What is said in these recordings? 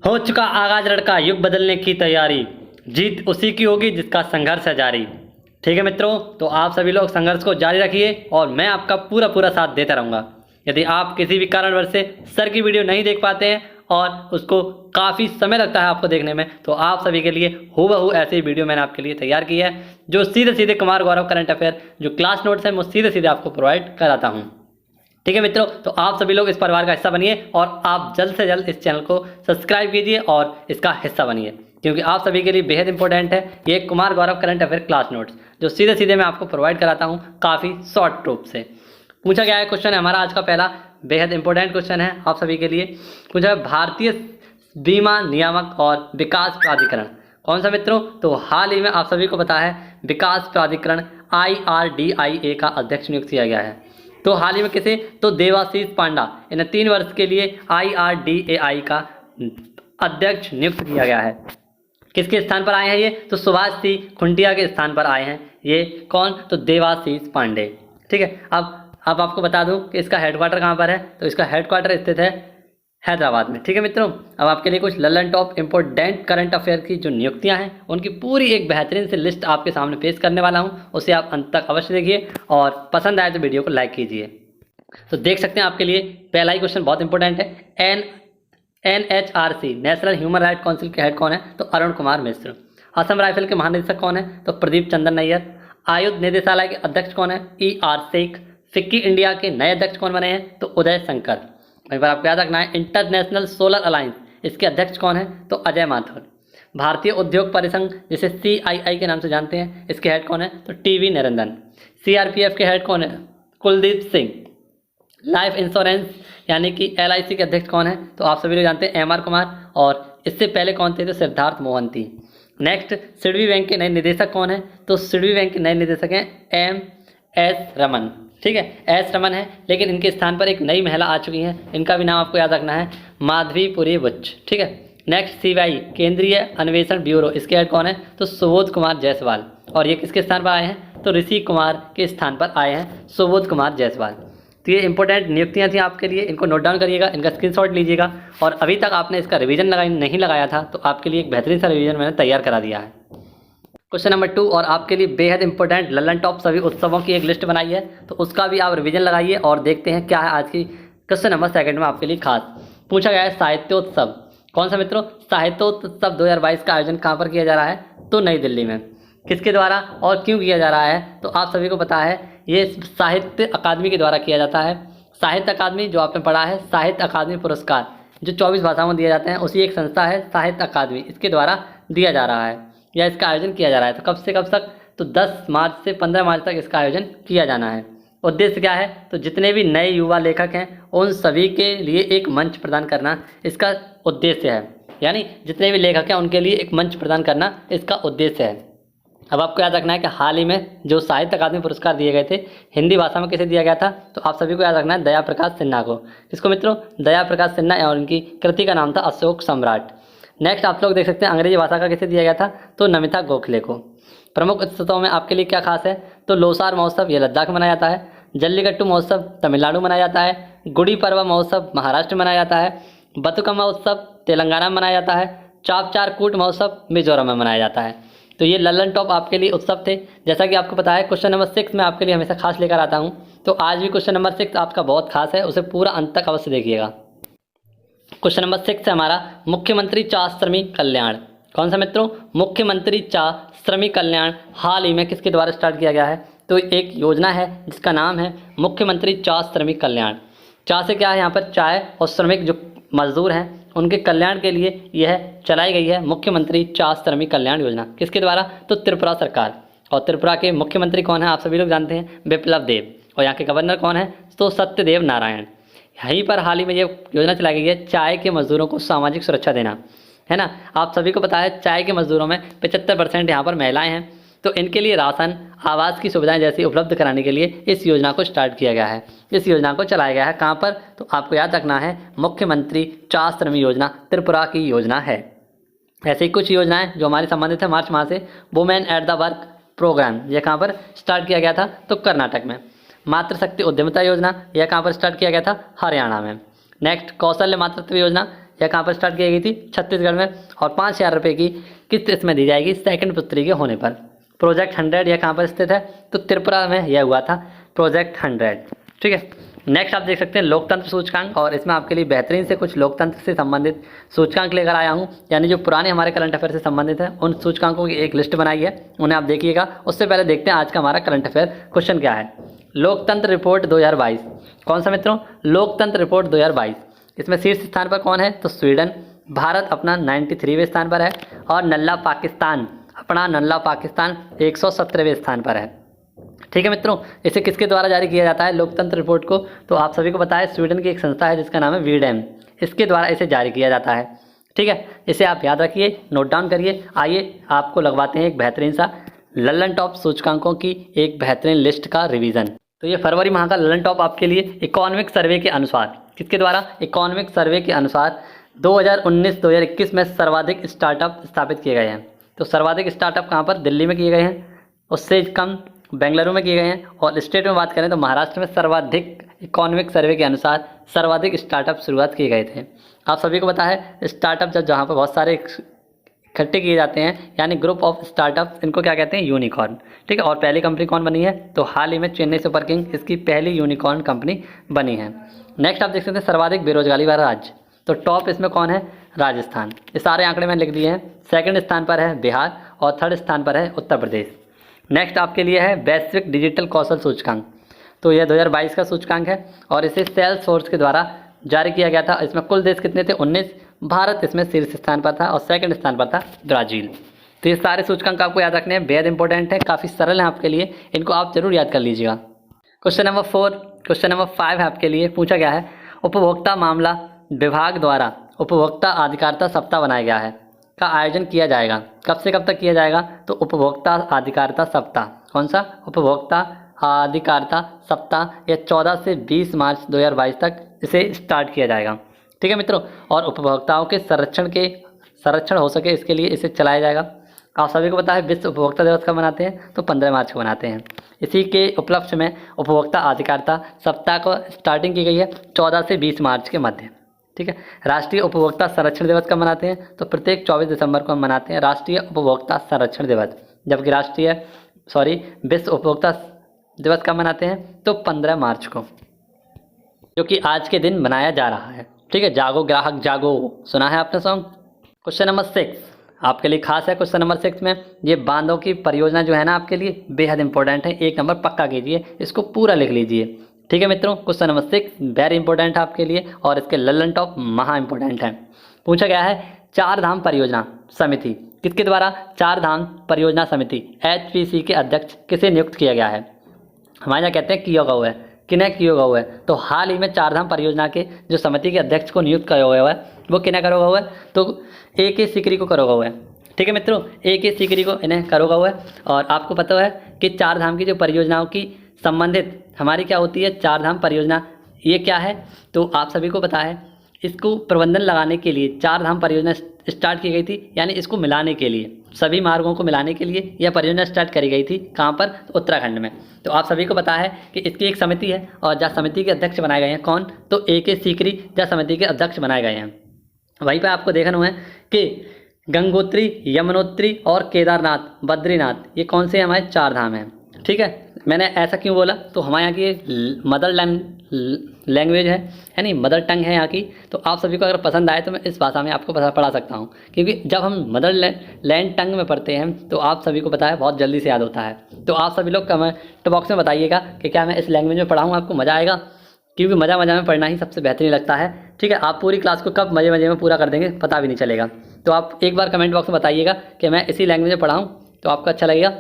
हो चुका आगाज लड़का, युग बदलने की तैयारी, जीत उसी की होगी जिसका संघर्ष है जारी। ठीक है मित्रों, तो आप सभी लोग संघर्ष को जारी रखिए और मैं आपका पूरा पूरा साथ देता रहूँगा। यदि आप किसी भी कारणवश से सर की वीडियो नहीं देख पाते हैं और उसको काफ़ी समय लगता है आपको देखने में, तो आप सभी के लिए हूबहू ऐसी वीडियो मैंने आपके लिए तैयार की है, जो सीधे सीधे कुमार गौरव करंट अफेयर जो क्लास नोट्स हैं वो सीधे सीधे आपको प्रोवाइड कराता हूँ। ठीक है मित्रों, तो आप सभी लोग इस परिवार का हिस्सा बनिए और आप जल्द से जल्द इस चैनल को सब्सक्राइब कीजिए और इसका हिस्सा बनिए, क्योंकि आप सभी के लिए बेहद इंपॉर्टेंट है ये Kumar Gaurav current affair class notes, जो सीधे सीधे मैं आपको प्रोवाइड कराता हूँ काफ़ी शॉर्ट रूप से। पूछा गया है क्वेश्चन है हमारा आज का पहला, बेहद इंपॉर्टेंट क्वेश्चन है आप सभी के लिए। पूछा है भारतीय बीमा नियामक और विकास प्राधिकरण कौन सा मित्रों? तो हाल ही में आप सभी को पता है विकास प्राधिकरण IRDAI का अध्यक्ष नियुक्त किया गया है। तो हाल ही में किसे? तो देवाशीष पांडा इन 3 वर्ष के लिए IRDAI का अध्यक्ष नियुक्त किया गया है। किसके स्थान पर आए हैं ये? तो सुभाष सिंह खुंटिया के स्थान पर आए हैं। ये कौन? तो देवाशीष पांडे। ठीक है, अब आपको बता दूं कि इसका हेडक्वार्टर कहाँ पर है? तो इसका हेडक्वार्टर स्थित है हैदराबाद में। ठीक है मित्रों, अब आपके लिए कुछ Lalan top important current affair की जो नियुक्तियां हैं उनकी पूरी एक बेहतरीन सी लिस्ट आपके सामने पेश करने वाला हूं, उसे आप अंत तक अवश्य देखिए और पसंद आए तो वीडियो को लाइक कीजिए। तो देख सकते हैं आपके लिए पहला ही क्वेश्चन बहुत इंपॉर्टेंट है। NHRC national human right council के हेड कौन है? तो अरुण कुमार मिश्र। असम राइफल के महानिदेशक कौन है? तो प्रदीप चंद्रन नैयर। आयुध निदेशालय के अध्यक्ष कौन है? ER शेख। फिक्की इंडिया के नए अध्यक्ष कौन बने हैं? तो उदय शंकर। वहीं पर आपको याद रखना है इंटरनेशनल सोलर अलायंस, इसके अध्यक्ष कौन है? तो अजय माथुर। भारतीय उद्योग परिसंघ जिसे CII के नाम से जानते हैं, इसके हेड कौन है? तो TV नरेंद्रन। CRPF के हेड कौन है? कुलदीप सिंह। लाइफ इंश्योरेंस यानी कि LIC के अध्यक्ष कौन है? तो आप सभी लोग जानते हैं MR कुमार, और इससे पहले कौन थे? तो सिद्धार्थ मोहंती। नेक्स्ट, सिडबी बैंक के नए निदेशक कौन है? तो सिडबी बैंक के नए निदेशक हैं MS रमन। ठीक है, S रमन है, लेकिन इनके स्थान पर एक नई महिला आ चुकी है, इनका भी नाम आपको याद रखना है माधवीपुरी बुच्च। ठीक है, नेक्स्ट CBI केंद्रीय अन्वेषण ब्यूरो, इसके हेड कौन है? तो सुबोध कुमार जायसवाल। और ये किसके स्थान पर आए हैं? तो ऋषि कुमार के स्थान पर आए हैं सुबोध कुमार जायसवाल। तो ये इंपॉर्टेंट नियुक्तियां थी आपके लिए, इनको नोट डाउन करिएगा, इनका स्क्रीनशॉट लीजिएगा, और अभी तक आपने इसका रिवीजन नहीं लगाया था तो आपके लिए एक बेहतरीन सा रिवीजन मैंने तैयार करा दिया है। क्वेश्चन नंबर 2 और आपके लिए बेहद इंपॉर्टेंट ललन टॉप सभी उत्सवों की एक लिस्ट बनाई है, तो उसका भी आप रिवीजन लगाइए और देखते हैं क्या है आज की क्वेश्चन नंबर 2 में आपके लिए खास। पूछा गया है साहित्योत्सव कौन सा मित्रों? साहित्योत्सव 2022 का आयोजन कहाँ पर किया जा रहा है? तो नई दिल्ली में। किसके द्वारा और क्यों किया जा रहा है? तो आप सभी को पता है ये साहित्य अकादमी के द्वारा किया जाता है। साहित्य अकादमी जो आपने पढ़ा है, साहित्य अकादमी पुरस्कार जो 24 भाषाओं में दिए जाते हैं, उसी एक संस्था है साहित्य अकादमी, इसके द्वारा दिया जा रहा है या इसका आयोजन किया जा रहा है। तो कब से कब तक? तो 10 मार्च से 15 मार्च तक इसका आयोजन किया जाना है। उद्देश्य क्या है? तो जितने भी नए युवा लेखक हैं उन सभी के लिए एक मंच प्रदान करना इसका उद्देश्य है, यानी जितने भी लेखक हैं उनके लिए एक मंच प्रदान करना इसका उद्देश्य है। अब आपको याद रखना है कि हाल ही में जो साहित्य अकादमी पुरस्कार दिए गए थे हिंदी भाषा में किसे दिया गया था? तो आप सभी को याद रखना है दया प्रकाश सिन्हा को। किसको मित्रों? दया प्रकाश सिन्हा, और उनकी कृति का नाम था अशोक सम्राट। नेक्स्ट आप लोग देख सकते हैं अंग्रेजी भाषा का किसे दिया गया था? तो नमिता गोखले को। प्रमुख उत्सवों में आपके लिए क्या खास है? तो लोसार महोत्सव ये लद्दाख में मनाया जाता है, जल्लीकट्टू महोत्सव तमिलनाडु में मनाया जाता है, गुड़ी पर्वा महोत्सव महाराष्ट्र में मनाया जाता है, बतुकम्मा उत्सव तेलंगाना में मनाया जाता है, चापचारकूट महोत्सव मिजोरम में मनाया जाता है। तो ये ललन टॉप आपके लिए उत्सव थे। जैसा कि आपको पता है क्वेश्चन नंबर 6 मैं आपके लिए हमेशा खास लेकर आता हूँ, तो आज भी क्वेश्चन नंबर 6 आपका बहुत खास है, उसे पूरा अंत तक अवश्य देखिएगा। क्वेश्चन नंबर 6 है हमारा मुख्यमंत्री चा श्रमिक कल्याण कौन सा मित्रों? मुख्यमंत्री चा श्रमिक कल्याण हाल ही में किसके द्वारा स्टार्ट किया गया है? तो एक योजना है जिसका नाम है मुख्यमंत्री चा श्रमिक कल्याण। चा से क्या है? यहाँ पर चाय और श्रमिक जो मजदूर हैं उनके कल्याण के लिए यह चलाई गई है मुख्यमंत्री चा श्रमिक कल्याण योजना। किसके द्वारा? तो त्रिपुरा सरकार। और त्रिपुरा के मुख्यमंत्री कौन है? आप सभी लोग जानते हैं बिप्लब देव। और यहाँ के गवर्नर कौन है? तो सत्यदेव नारायण। यहीं पर हाल ही में ये योजना चलाई गई है चाय के मजदूरों को सामाजिक सुरक्षा देना, है ना। आप सभी को पता है चाय के मजदूरों में 75% यहाँ पर महिलाएं हैं, तो इनके लिए राशन, आवास की सुविधाएं जैसी उपलब्ध कराने के लिए इस योजना को स्टार्ट किया गया है, इस योजना को चलाया गया है। कहाँ पर? तो आपको याद रखना है मुख्यमंत्री चा श्रमिक योजना त्रिपुरा की योजना है। ऐसे ही कुछ योजनाएं जो हमारी संबंधित है मार्च माह से, women at the work programme, यह कहाँ पर स्टार्ट किया गया था? तो कर्नाटक में। मातृशक्ति उद्यमिता योजना, यह कहाँ पर स्टार्ट किया गया था? हरियाणा में। नेक्स्ट कौशल्य मातृत्व योजना, यह कहाँ पर स्टार्ट की गई थी? छत्तीसगढ़ में। और 5,000 रुपये की किस्त इसमें दी जाएगी सेकंड पुत्री के होने पर। प्रोजेक्ट 100 यह कहाँ पर स्थित है? तो त्रिपुरा में यह हुआ था प्रोजेक्ट 100। ठीक है, नेक्स्ट आप देख सकते हैं लोकतंत्र सूचकांक, और इसमें आपके लिए बेहतरीन से कुछ लोकतंत्र से संबंधित सूचकांक लेकर आया हूं, यानी जो पुराने हमारे करंट अफेयर से संबंधित है उन सूचकांकों की एक लिस्ट बनाई है, उन्हें आप देखिएगा। उससे पहले देखते हैं आज का हमारा करंट अफेयर क्वेश्चन क्या है। लोकतंत्र रिपोर्ट 2022 कौन सा मित्रों? लोकतंत्र रिपोर्ट 2022। इसमें शीर्ष स्थान पर कौन है? तो स्वीडन। भारत अपना 93वें स्थान पर है, और नल्ला पाकिस्तान 117वें स्थान पर है। ठीक है मित्रों, इसे किसके द्वारा जारी किया जाता है लोकतंत्र रिपोर्ट को? तो आप सभी को पता है स्वीडन की एक संस्था है जिसका नाम है वीडेम, इसके द्वारा इसे जारी किया जाता है। ठीक है, इसे आप याद रखिए, नोट डाउन करिए। आइए आपको लगवाते हैं एक बेहतरीन सा लल्लन टॉप सूचकांकों की एक बेहतरीन लिस्ट का रिवीजन। तो ये फरवरी माह का लल्लन टॉप आपके लिए इकोनॉमिक सर्वे के अनुसार, किसके द्वारा? इकोनॉमिक सर्वे के अनुसार 2019-2021 में सर्वाधिक स्टार्टअप स्थापित किए गए हैं। तो सर्वाधिक स्टार्टअप कहाँ पर? दिल्ली में किए गए हैं, उससे कम बेंगलुरु में किए गए हैं, और स्टेट में बात करें तो महाराष्ट्र में सर्वाधिक इकोनॉमिक सर्वे के अनुसार सर्वाधिक स्टार्टअप शुरुआत किए गए थे। आप सभी को पता है स्टार्टअप जहाँ पर बहुत सारे इकट्ठे किए जाते हैं, यानी ग्रुप ऑफ स्टार्टअप, इनको क्या कहते हैं? यूनिकॉर्न। ठीक है, और पहली कंपनी कौन बनी है? तो हाल ही में चेन्नई सुपर किंग इसकी पहली यूनिकॉर्न कंपनी बनी है। नेक्स्ट आप देख सकते हैं सर्वाधिक बेरोजगारी वाला राज्य, तो टॉप इसमें कौन है? राजस्थान। ये सारे आंकड़े मैंने लिख दिए हैं। सेकंड स्थान पर है बिहार, और थर्ड स्थान पर है उत्तर प्रदेश। नेक्स्ट आपके लिए है वैश्विक डिजिटल कौशल सूचकांक, तो यह 2022 का सूचकांक है, और इसे सेल्स फोर्स के द्वारा जारी किया गया था। इसमें कुल देश कितने थे? 19। भारत इसमें शीर्ष स्थान पर था, और सेकंड स्थान पर था ब्राज़ील। तो ये सारे सूचकांक आपको याद रखने हैं, बेहद इंपॉर्टेंट है, काफ़ी सरल है आपके लिए, इनको आप जरूर याद कर लीजिएगा। क्वेश्चन नंबर 5 है आपके लिए, पूछा गया है उपभोक्ता मामला विभाग द्वारा उपभोक्ता अधिकारिता सप्ताह बनाया गया है का आयोजन किया जाएगा। कब से कब तक किया जाएगा? तो उपभोक्ता अधिकारिता सप्ताह, कौन सा? उपभोक्ता अधिकारिता सप्ताह, यह 14 से 20 मार्च 2022 तक इसे स्टार्ट किया जाएगा। ठीक है मित्रों, और उपभोक्ताओं के संरक्षण हो सके इसके लिए इसे चलाया जाएगा। आप सभी को पता है विश्व उपभोक्ता दिवस कब मनाते हैं? तो 15 मार्च को मनाते हैं। इसी के उपलक्ष्य में उपभोक्ता अधिकारिता सप्ताह को स्टार्टिंग की गई है 14 से 20 मार्च के मध्य। ठीक है, राष्ट्रीय उपभोक्ता संरक्षण दिवस कब मनाते हैं? तो प्रत्येक 24 दिसंबर को हम मनाते हैं राष्ट्रीय उपभोक्ता संरक्षण दिवस, जबकि विश्व उपभोक्ता दिवस कब मनाते हैं? तो 15 मार्च को, जो कि आज के दिन मनाया जा रहा है। ठीक है, जागो ग्राहक जागो, सुना है आपने सॉन्ग। क्वेश्चन नंबर 6 आपके लिए खास है। क्वेश्चन नंबर 6 में ये बांधों की परियोजना जो है ना आपके लिए बेहद इंपॉर्टेंट है, 1 नंबर पक्का कीजिए, इसको पूरा लिख लीजिए। ठीक है मित्रों, क्वेश्चन नंबर 6 वेरी इंपॉर्टेंट है आपके लिए, और इसके लल्लन टॉप महा इंपॉर्टेंट है। पूछा गया है चार धाम परियोजना समिति, किसके द्वारा? चार धाम परियोजना समिति HPC के अध्यक्ष किसे नियुक्त किया गया है? हमारे यहाँ कहते हैं किया हुआ है, किन्हें किया हुआ है? तो हाल ही में चार धाम परियोजना के जो समिति के अध्यक्ष को नियुक्त किया हुआ है वो किन्हें करोगा हुआ है? तो AK सीकरी को करोगा हुआ है। ठीक है मित्रों, AK सीकरी को इन्हें करोगा हुआ है। और आपको पता है कि चार धाम की जो परियोजनाओं की संबंधित हमारी क्या होती है चार धाम परियोजना, ये क्या है? तो आप सभी को पता है इसको प्रबंधन लगाने के लिए चार धाम परियोजना स्टार्ट की गई थी, यानी इसको मिलाने के लिए, सभी मार्गों को मिलाने के लिए यह परियोजना स्टार्ट करी गई थी। कहाँ पर? तो उत्तराखंड में। तो आप सभी को पता है कि इसकी एक समिति है, और जहाँ समिति के अध्यक्ष बनाए गए हैं कौन? तो AK सीकरी जहाँ समिति के अध्यक्ष बनाए गए हैं। वहीं पर आपको देखना हुआ है कि गंगोत्री, यमुनोत्री और केदारनाथ, बद्रीनाथ, ये कौन से हमारे चार धाम हैं। ठीक है, मैंने ऐसा क्यों बोला? तो हमारे यहाँ की मदर लैंग्वेज है, यानी मदर टंग है यहाँ की। तो आप सभी को अगर पसंद आए तो मैं इस भाषा में आपको पढ़ा सकता हूँ, क्योंकि जब हम मदर लैंड टंग में पढ़ते हैं तो आप सभी को पता है बहुत जल्दी से याद होता है। तो आप सभी लोग कमेंट बॉक्स में बताइएगा कि क्या मैं इस लैंग्वेज में पढ़ाऊँ, आपको मज़ा आएगा, क्योंकि मज़ा में पढ़ना ही सबसे बेहतरीन लगता है। ठीक है, आप पूरी क्लास को कब मज़े में पूरा कर देंगे पता भी नहीं चलेगा। तो आप एक बार कमेंट बॉक्स में बताइएगा कि मैं इसी लैंग्वेज में पढ़ाऊँ, तो आपको अच्छा लगेगा।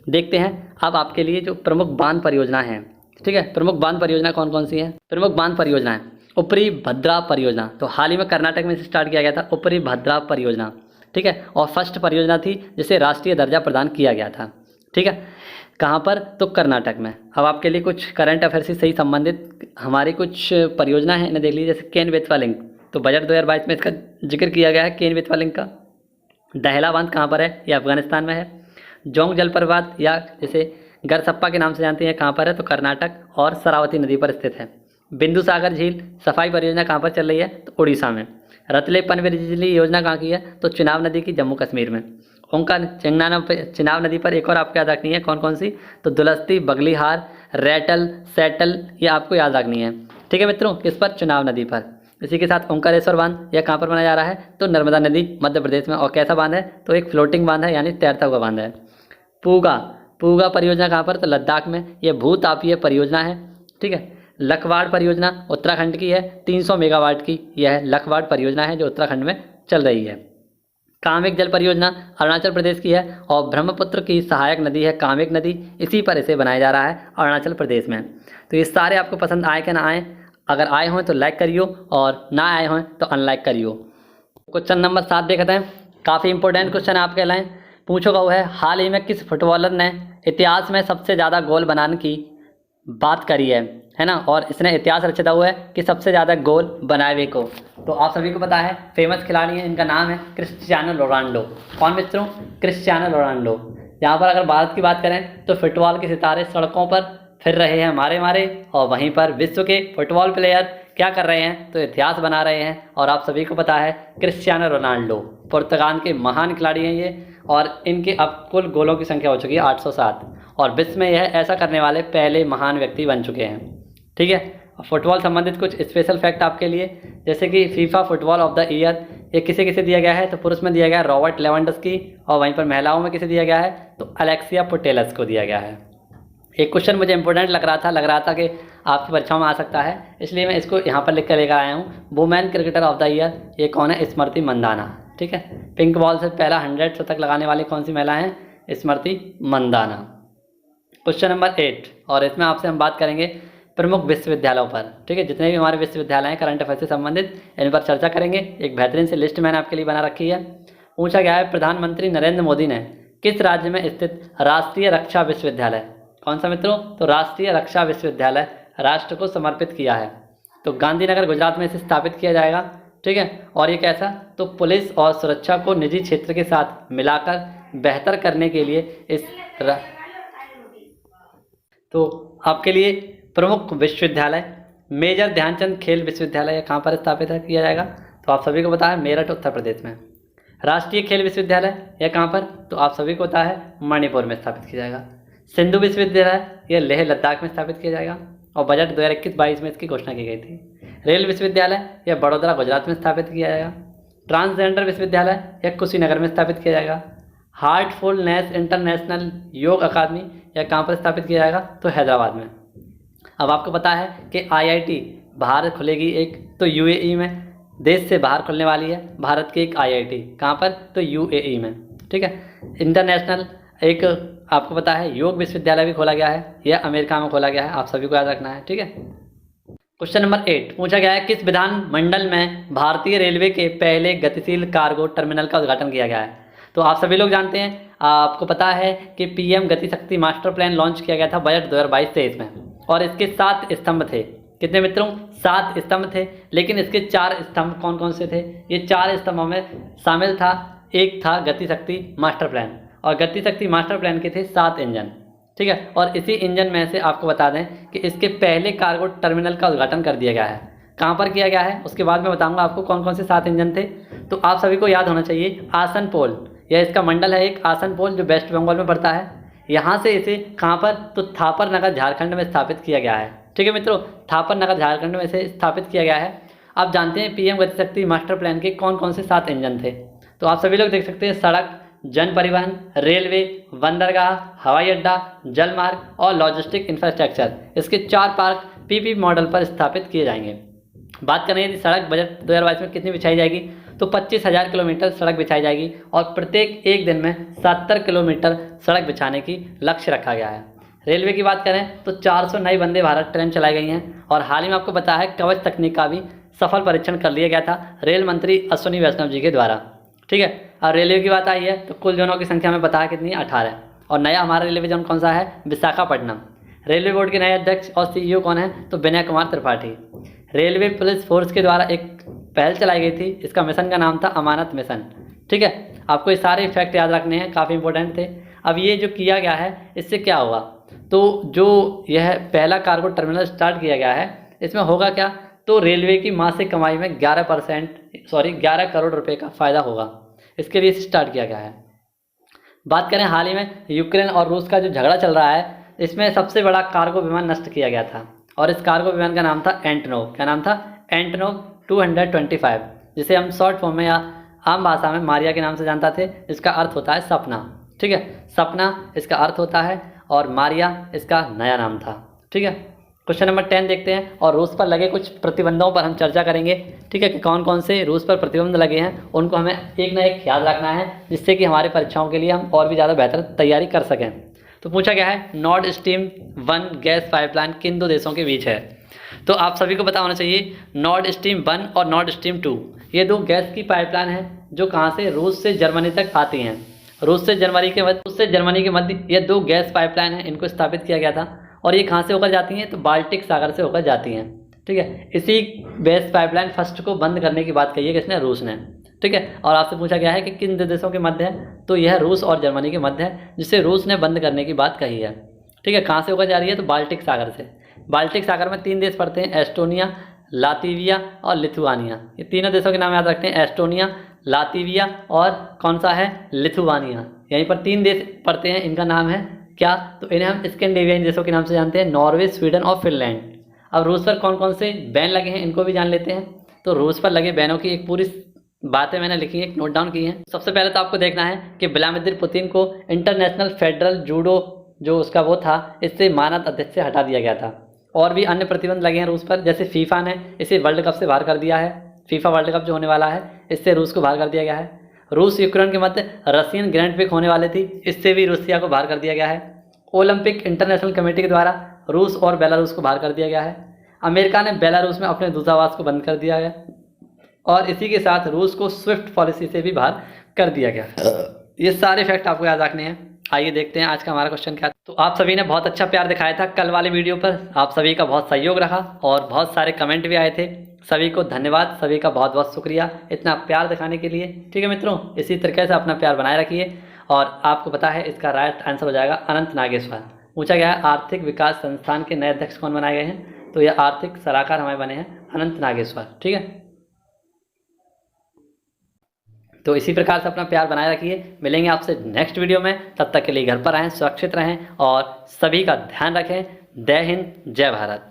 देखते हैं अब आपके लिए जो प्रमुख बांध परियोजना है। ठीक है, प्रमुख बांध परियोजना कौन कौन सी है? प्रमुख बांध परियोजना है ऊपरी भद्रा परियोजना, तो हाल ही में कर्नाटक में स्टार्ट किया गया था ऊपरी भद्रा परियोजना। ठीक है, और फर्स्ट परियोजना थी जिसे राष्ट्रीय दर्जा प्रदान किया गया था। ठीक है, कहाँ पर? तो कर्नाटक में। अब आपके लिए कुछ करंट अफेयर से सही संबंधित हमारी कुछ परियोजना है, इन्हें देख लीजिए। जैसे केन बेतवा लिंक, तो बजट 2022 में इसका जिक्र किया गया है केन बेतवा लिंक का। दहला बांध कहाँ पर है? ये अफगानिस्तान में है। जोंग जलप्रपात या जिसे गरसप्पा के नाम से जानते हैं कहाँ पर है? तो कर्नाटक और शरावती नदी पर स्थित है। बिंदु सागर झील सफाई परियोजना कहाँ पर चल रही है? तो उड़ीसा में। रतले पनवेल बिजली योजना कहाँ की है? तो चिनाब नदी की, जम्मू कश्मीर में। ओंकार चिनाब नदी पर एक और आपको याद रखनी है, कौन कौन सी? तो दुलस्ती, बगलीहार, रैटल, सैटल, ये आपको याद रखनी है। ठीक है मित्रों, किस पर? चिनाब नदी पर। इसी के साथ ओंकारेश्वर बांध, यह कहाँ पर बनाया जा रहा है? तो नर्मदा नदी, मध्य प्रदेश में। और कैसा बांध है? तो एक फ्लोटिंग बांध है, यानी तैरता हुआ बांध है। पूगा, पूगा परियोजना कहाँ पर? तो लद्दाख में। यह भूतापीय परियोजना है। ठीक है। लखवाड़ परियोजना उत्तराखंड की है, 300 मेगावाट की। यह लखवाड़ परियोजना है जो उत्तराखंड में चल रही है। कामेक जल परियोजना अरुणाचल प्रदेश की है और ब्रह्मपुत्र की सहायक नदी है कामेक नदी, इसी पर इसे बनाया जा रहा है अरुणाचल प्रदेश में। तो ये सारे आपको पसंद आए कि ना आए? अगर आए हों तो लाइक करियो और ना आए हों तो अनलाइक करियो। क्वेश्चन नंबर 7 देखते हैं। काफ़ी इंपॉर्टेंट क्वेश्चन आपके लाए पूछो हुआ है, हाल ही में किस फुटबॉलर ने इतिहास में सबसे ज़्यादा गोल बनाने की बात करी है ना? और इसने इतिहास रचा हुआ है कि सबसे ज़्यादा गोल बनाए हुए को। तो आप सभी को पता है, फेमस खिलाड़ी हैं, इनका नाम है क्रिस्टियानो रोनाल्डो। कौन मित्रों? Cristiano Ronaldo. यहाँ पर अगर भारत की बात करें तो फुटबॉल के सितारे सड़कों पर फिर रहे हैं मारे मारे, और वहीं पर विश्व के फुटबॉल प्लेयर क्या कर रहे हैं? तो इतिहास बना रहे हैं। और आप सभी को पता है, क्रिस्टियानो रोनाल्डो पुर्तगाल के महान खिलाड़ी हैं ये, और इनके अब कुल गोलों की संख्या हो चुकी है 807, और विश्व में यह ऐसा करने वाले पहले महान व्यक्ति बन चुके हैं। ठीक है। फुटबॉल संबंधित कुछ स्पेशल फैक्ट आपके लिए, जैसे कि FIFA football of the year ये किसे किसे दिया गया है? तो पुरुष में दिया गया है रॉबर्ट लेवेंडस्की, और वहीं पर महिलाओं में किसे दिया गया है? तो अलेक्सिया पुटेलस को दिया गया है। एक क्वेश्चन मुझे इंपॉर्टेंट लग रहा था कि आपकी परीक्षाओं में आ सकता है, इसलिए मैं इसको यहाँ पर लिख कर लेकर आया हूँ। Women cricketer of the year ये कौन है? स्मृति मंदाना। ठीक है। पिंक बॉल से पहला 100 शतक लगाने वाली कौन सी महिला हैं? स्मृति मंदाना। क्वेश्चन नंबर 8, और इसमें आपसे हम बात करेंगे प्रमुख विश्वविद्यालयों पर। ठीक है। जितने भी हमारे विश्वविद्यालय हैं करंट अफेयर से संबंधित, इन पर चर्चा करेंगे। एक बेहतरीन सी लिस्ट मैंने आपके लिए बना रखी है। पूछा गया है, प्रधानमंत्री नरेंद्र मोदी ने किस राज्य में स्थित राष्ट्रीय रक्षा विश्वविद्यालय, कौन सा मित्रों? तो राष्ट्रीय रक्षा विश्वविद्यालय राष्ट्र को समर्पित किया है? तो गांधीनगर गुजरात में इसे स्थापित किया जाएगा। ठीक है। और ये कैसा? तो पुलिस और सुरक्षा को निजी क्षेत्र के साथ मिलाकर बेहतर करने के लिए तो आपके लिए प्रमुख विश्वविद्यालय मेजर ध्यानचंद खेल विश्वविद्यालय कहाँ पर स्थापित है किया जाएगा? तो आप सभी को पता है, मेरठ उत्तर प्रदेश में। राष्ट्रीय खेल विश्वविद्यालय यह कहाँ पर? तो आप सभी को पता है, मणिपुर में स्थापित किया जाएगा। सिंधु विश्वविद्यालय यह लेह लद्दाख में स्थापित किया जाएगा, और बजट 2021-22 में इसकी घोषणा की गई थी। रेल विश्वविद्यालय यह बड़ौदा गुजरात में स्थापित किया जाएगा। ट्रांसजेंडर विश्वविद्यालय यह कुशीनगर में स्थापित किया जाएगा। हार्टफुलनेस इंटरनेशनल योग अकादमी यह कहाँ पर स्थापित किया जाएगा? तो हैदराबाद में। अब आपको पता है कि IIT बाहर खुलेगी एक, तो UAE में, देश से बाहर खुलने वाली है भारत की एक IIT। कहाँ पर? तो UAE में। ठीक है। इंटरनेशनल एक आपको पता है योग विश्वविद्यालय भी खोला गया है, यह अमेरिका में खोला गया है, आप सभी को याद रखना है। ठीक है। क्वेश्चन नंबर 8 पूछा गया है, किस विधानमंडल में भारतीय रेलवे के पहले गतिशील कार्गो टर्मिनल का उद्घाटन किया गया है? तो आप सभी लोग जानते हैं, आपको पता है कि PM गति शक्ति मास्टर प्लान लॉन्च किया गया था बजट 2022-23 में, और इसके 7 स्तंभ थे। कितने मित्रों? 7 स्तंभ थे। लेकिन इसके 4 स्तंभ कौन कौन से थे? ये 4 स्तंभों में शामिल था, एक था गति शक्ति मास्टर प्लान, और गति शक्ति मास्टर प्लान के थे 7 इंजन। ठीक है। और इसी इंजन में से आपको बता दें कि इसके पहले कार्गो टर्मिनल का उद्घाटन कर दिया गया है। कहाँ पर किया गया है उसके बाद मैं बताऊंगा आपको कौन कौन से 7 इंजन थे। तो आप सभी को याद होना चाहिए, आसनसोल यह इसका मंडल है, एक आसनसोल जो वेस्ट बंगाल में पड़ता है। यहाँ से इसे कहाँ पर? तो थापर नगर झारखंड में स्थापित किया गया है। ठीक है मित्रों, थापर नगर झारखंड में इसे स्थापित किया गया है। आप जानते हैं PM गति शक्ति मास्टर प्लान के कौन कौन से 7 इंजन थे? तो आप सभी लोग देख सकते हैं, सड़क, जन परिवहन, रेलवे, बंदरगाह, हवाई अड्डा, जलमार्ग और लॉजिस्टिक इंफ्रास्ट्रक्चर। इसके 4 पार्क PP मॉडल पर स्थापित किए जाएंगे। बात करें यदि सड़क बजट 2022 में कितनी बिछाई जाएगी, तो 25,000 किलोमीटर सड़क बिछाई जाएगी, और प्रत्येक एक दिन में 70 किलोमीटर सड़क बिछाने की लक्ष्य रखा गया है। रेलवे की बात करें तो 400 नई वंदे भारत ट्रेन चलाई गई हैं, और हाल ही में आपको पता है कवच तकनीक का भी सफल परीक्षण कर लिया गया था रेल मंत्री अश्विनी वैष्णव जी के द्वारा। ठीक है। और रेलवे की बात आई है तो कुल जोनों की संख्या में पता है कितनी? 18। और नया हमारा रेलवे जोन कौन सा है? विशाखापट्टनम। रेलवे बोर्ड के नए अध्यक्ष और CEO कौन है? तो Vinay Kumar Tripathi. Railway police force के द्वारा एक पहल चलाई गई थी, इसका मिशन का नाम था अमानत मिशन। ठीक है। आपको ये सारे फैक्ट याद रखने हैं, काफ़ी इंपॉर्टेंट थे। अब ये जो किया गया है इससे क्या हुआ? तो जो यह पहला कार्गो टर्मिनल स्टार्ट किया गया है, इसमें होगा क्या? तो रेलवे की मासिक कमाई में 11 करोड़ रुपए का फ़ायदा होगा। इसके लिए स्टार्ट किया गया है। बात करें हाल ही में यूक्रेन और रूस का जो झगड़ा चल रहा है, इसमें सबसे बड़ा कार्गो विमान नष्ट किया गया था और इस कार्गो विमान का नाम था एंटनोव। क्या नाम था? एंटनोव 225, जिसे हम शॉर्ट फॉर्म में या आम भाषा में मारिया के नाम से जानते थे, जिसका अर्थ होता है सपना। ठीक है, सपना इसका अर्थ होता है और मारिया इसका नया नाम था। ठीक है, क्वेश्चन नंबर 10 देखते हैं और रूस पर लगे कुछ प्रतिबंधों पर हम चर्चा करेंगे। ठीक है, कि कौन कौन से रूस पर प्रतिबंध लगे हैं, उनको हमें एक ना एक याद रखना है, जिससे कि हमारी परीक्षाओं के लिए हम और भी ज़्यादा बेहतर तैयारी कर सकें। तो पूछा गया है नॉर्ड स्ट्रीम 1 गैस पाइपलाइन किन दो देशों के बीच है? तो आप सभी को पता होना चाहिए नॉर्ड स्ट्रीम 1 और नॉर्ड स्ट्रीम 2 ये दो गैस की पाइपलाइन है जो कहाँ से? रूस से जर्मनी तक आती हैं। रूस से जर्मनी के मध्य ये दो गैस पाइपलाइन है, इनको स्थापित किया गया था और ये कहाँ से होकर जाती हैं? तो बाल्टिक सागर से होकर जाती हैं। ठीक है, इसी गैस पाइपलाइन फर्स्ट को बंद करने की बात कही है किसने? रूस ने। ठीक है, और आपसे पूछा गया है कि किन दो देशों के मध्य है? तो यह रूस और जर्मनी के मध्य है, जिसे रूस ने बंद करने की बात कही है। ठीक है, कहाँ से होकर जा रही है? तो बाल्टिक सागर से। बाल्टिक सागर में 3 देश पड़ते हैं, एस्टोनिया, लातविया और लिथुआनिया। ये तीनों देशों के नाम याद रखते हैं, एस्टोनिया, लातविया और कौन सा है? लिथुआनिया। यहीं पर 3 देश पड़ते हैं, इनका नाम है क्या? तो इन्हें हम स्कैंडिनेवियन देशों के नाम से जानते हैं, नॉर्वे, स्वीडन और फिनलैंड। अब रूस पर कौन कौन से बैन लगे हैं, इनको भी जान लेते हैं। तो रूस पर लगे बैनों की एक पूरी बातें मैंने लिखी है, नोट डाउन की हैं। सबसे पहले तो आपको देखना है कि व्लादिमीर पुतिन को इंटरनेशनल फेडरल जूडो जो उसका वो था, इससे मानद अध्यक्ष से हटा दिया गया था। और भी अन्य प्रतिबंध लगे हैं रूस पर, जैसे फीफा ने इसे वर्ल्ड कप से बाहर कर दिया है। फीफा वर्ल्ड कप जो होने वाला है, इससे रूस को बाहर कर दिया गया है। रूस यूक्रेन के मध्य रशियन ग्रैंड प्रिक्स होने वाले थी, इससे भी रूसिया को बाहर कर दिया गया है। ओलंपिक इंटरनेशनल कमेटी के द्वारा रूस और बेलारूस को बाहर कर दिया गया है। अमेरिका ने बेलारूस में अपने दूतावास को बंद कर दिया है और इसी के साथ रूस को स्विफ्ट पॉलिसी से भी बाहर कर दिया गया। ये सारे फैक्ट आपको याद रखने हैं। आइए देखते हैं आज का हमारा क्वेश्चन क्या। तो आप सभी ने बहुत अच्छा प्यार दिखाया था कल वाले वीडियो पर, आप सभी का बहुत सहयोग रहा और बहुत सारे कमेंट भी आए थे। सभी को धन्यवाद, सभी का बहुत बहुत शुक्रिया इतना प्यार दिखाने के लिए। ठीक है मित्रों, इसी तरीके से अपना प्यार बनाए रखिए। और आपको पता है इसका राइट आंसर हो जाएगा अनंत नागेश्वर। पूछा गया है आर्थिक विकास संस्थान के नए अध्यक्ष कौन बनाए गए हैं? तो यह आर्थिक सलाहकार हमारे बने हैं अनंत नागेश्वर। ठीक है, तो इसी प्रकार से अपना प्यार बनाए रखिए। मिलेंगे आपसे नेक्स्ट वीडियो में, तब तक के लिए घर पर रहें, सुरक्षित रहें और सभी का ध्यान रखें। जय हिंद, जय भारत।